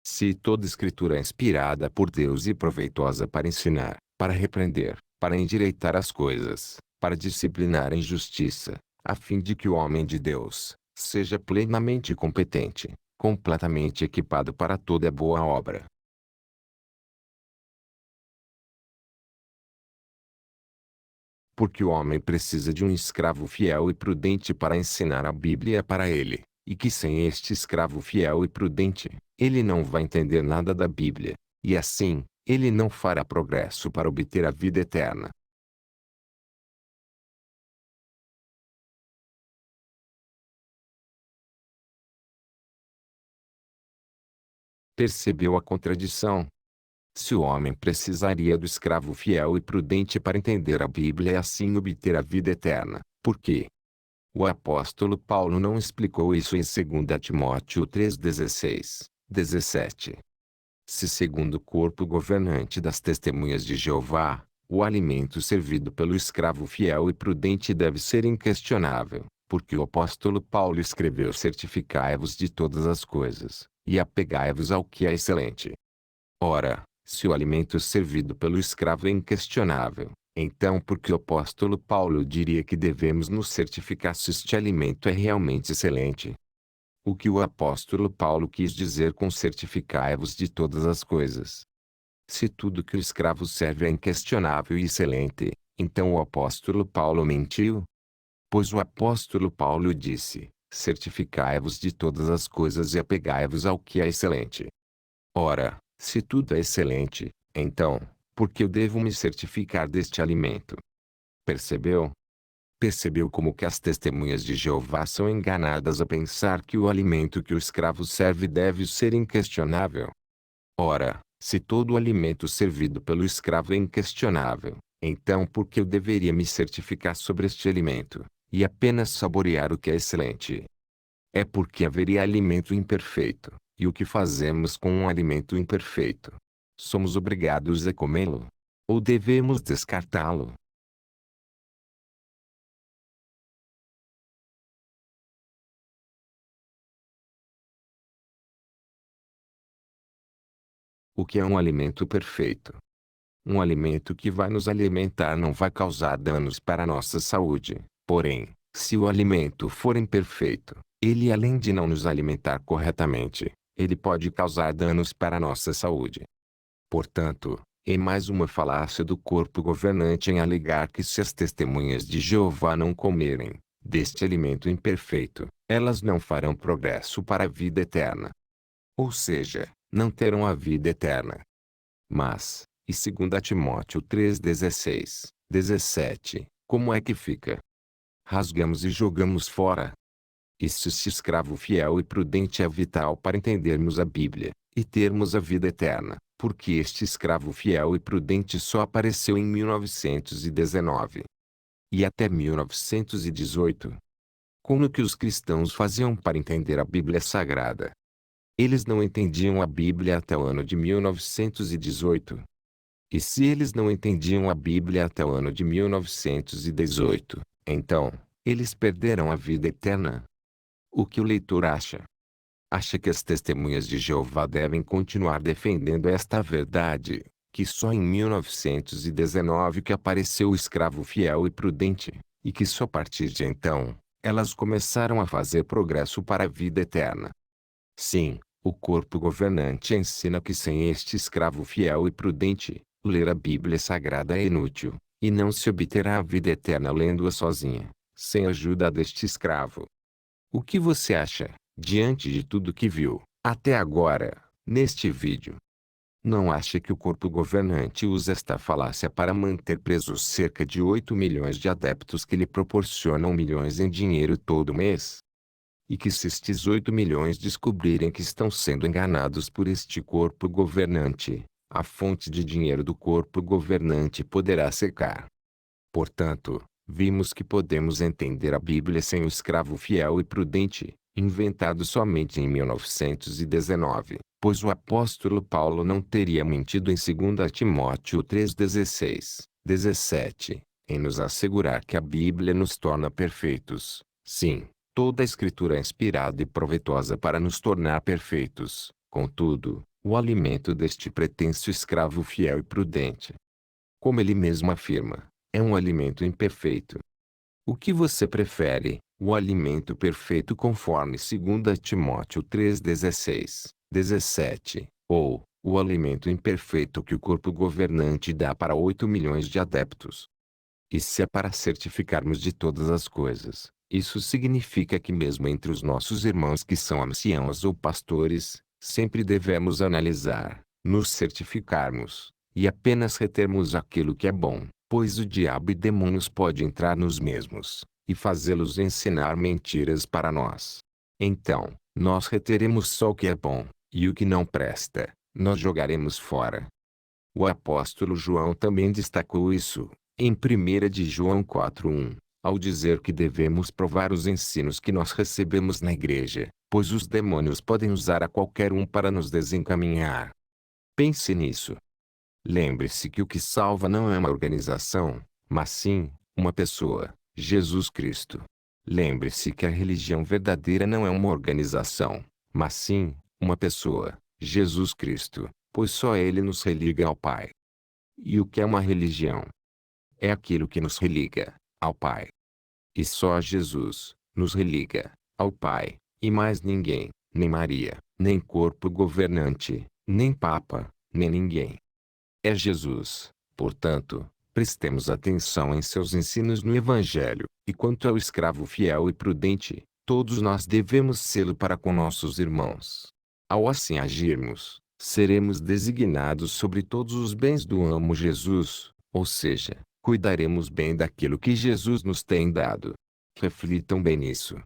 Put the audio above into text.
Se toda escritura é inspirada por Deus e proveitosa para ensinar, para repreender, para endireitar as coisas, para disciplinar a injustiça, a fim de que o homem de Deus seja plenamente competente, completamente equipado para toda boa obra. Porque o homem precisa de um escravo fiel e prudente para ensinar a Bíblia para ele, e que sem este escravo fiel e prudente, ele não vai entender nada da Bíblia, e assim, ele não fará progresso para obter a vida eterna. Percebeu a contradição? Se o homem precisaria do escravo fiel e prudente para entender a Bíblia e assim obter a vida eterna, por quê? O apóstolo Paulo não explicou isso em 2 Timóteo 3,16, 17. Se segundo o corpo governante das testemunhas de Jeová, o alimento servido pelo escravo fiel e prudente deve ser inquestionável, porque o apóstolo Paulo escreveu: certificai-vos de todas as coisas, e apegai-vos ao que é excelente. Ora, se o alimento servido pelo escravo é inquestionável, então por que o apóstolo Paulo diria que devemos nos certificar se este alimento é realmente excelente? O que o apóstolo Paulo quis dizer com certificai-vos de todas as coisas? Se tudo que o escravo serve é inquestionável e excelente, então o apóstolo Paulo mentiu? Pois o apóstolo Paulo disse: certificai-vos de todas as coisas e apegai-vos ao que é excelente. Ora, se tudo é excelente, então, por que eu devo me certificar deste alimento? Percebeu? Percebeu como que as testemunhas de Jeová são enganadas a pensar que o alimento que o escravo serve deve ser inquestionável? Ora, se todo o alimento servido pelo escravo é inquestionável, então por que eu deveria me certificar sobre este alimento, e apenas saborear o que é excelente? É porque haveria alimento imperfeito, e o que fazemos com um alimento imperfeito? Somos obrigados a comê-lo? Ou devemos descartá-lo? O que é um alimento perfeito? Um alimento que vai nos alimentar não vai causar danos para a nossa saúde. Porém, se o alimento for imperfeito, ele além de não nos alimentar corretamente, ele pode causar danos para a nossa saúde. Portanto, é mais uma falácia do corpo governante em alegar que se as testemunhas de Jeová não comerem deste alimento imperfeito, elas não farão progresso para a vida eterna. Ou seja, não terão a vida eterna. Mas, e 2 Timóteo 3,16, 17, como é que fica? Rasgamos e jogamos fora. Este escravo fiel e prudente é vital para entendermos a Bíblia e termos a vida eterna, porque este escravo fiel e prudente só apareceu em 1919 e até 1918. Como que os cristãos faziam para entender a Bíblia Sagrada? Eles não entendiam a Bíblia até o ano de 1918. E se eles não entendiam a Bíblia até o ano de 1918, então, eles perderam a vida eterna. O que o leitor acha? Acha que as testemunhas de Jeová devem continuar defendendo esta verdade, que só em 1919 que apareceu o escravo fiel e prudente, e que só a partir de então, elas começaram a fazer progresso para a vida eterna? Sim, o corpo governante ensina que sem este escravo fiel e prudente, ler a Bíblia Sagrada é inútil, e não se obterá a vida eterna lendo-a sozinha, sem a ajuda deste escravo. O que você acha, diante de tudo que viu, até agora, neste vídeo? Não acha que o corpo governante usa esta falácia para manter presos cerca de 8 milhões de adeptos que lhe proporcionam milhões em dinheiro todo mês? E que se estes 8 milhões descobrirem que estão sendo enganados por este corpo governante, a fonte de dinheiro do corpo governante poderá secar. Portanto, vimos que podemos entender a Bíblia sem o escravo fiel e prudente, inventado somente em 1919, pois o apóstolo Paulo não teria mentido em 2 Timóteo 3,16, 17, em nos assegurar que a Bíblia nos torna perfeitos. Sim, toda a Escritura é inspirada e proveitosa para nos tornar perfeitos. Contudo, o alimento deste pretenso escravo fiel e prudente. Como ele mesmo afirma, é um alimento imperfeito. O que você prefere, o alimento perfeito conforme 2 Timóteo 3,16, 17, ou o alimento imperfeito que o corpo governante dá para 8 milhões de adeptos? E se é para certificarmos de todas as coisas, isso significa que mesmo entre os nossos irmãos que são anciãos ou pastores, sempre devemos analisar, nos certificarmos, e apenas retermos aquilo que é bom, pois o diabo e demônios podem entrar nos mesmos, e fazê-los ensinar mentiras para nós. Então, nós reteremos só o que é bom, e o que não presta, nós jogaremos fora. O apóstolo João também destacou isso, em 1 de João 4:1, ao dizer que devemos provar os ensinos que nós recebemos na igreja, pois os demônios podem usar a qualquer um para nos desencaminhar. Pense nisso. Lembre-se que o que salva não é uma organização, mas sim, uma pessoa, Jesus Cristo. Lembre-se que a religião verdadeira não é uma organização, mas sim, uma pessoa, Jesus Cristo, pois só Ele nos religa ao Pai. E o que é uma religião? É aquilo que nos religa ao Pai. E só Jesus nos religa ao Pai, e mais ninguém, nem Maria, nem corpo governante, nem Papa, nem ninguém. É Jesus, portanto, prestemos atenção em seus ensinos no Evangelho, e quanto ao escravo fiel e prudente, todos nós devemos sê-lo para com nossos irmãos. Ao assim agirmos, seremos designados sobre todos os bens do amo Jesus, ou seja, cuidaremos bem daquilo que Jesus nos tem dado. Reflitam bem nisso.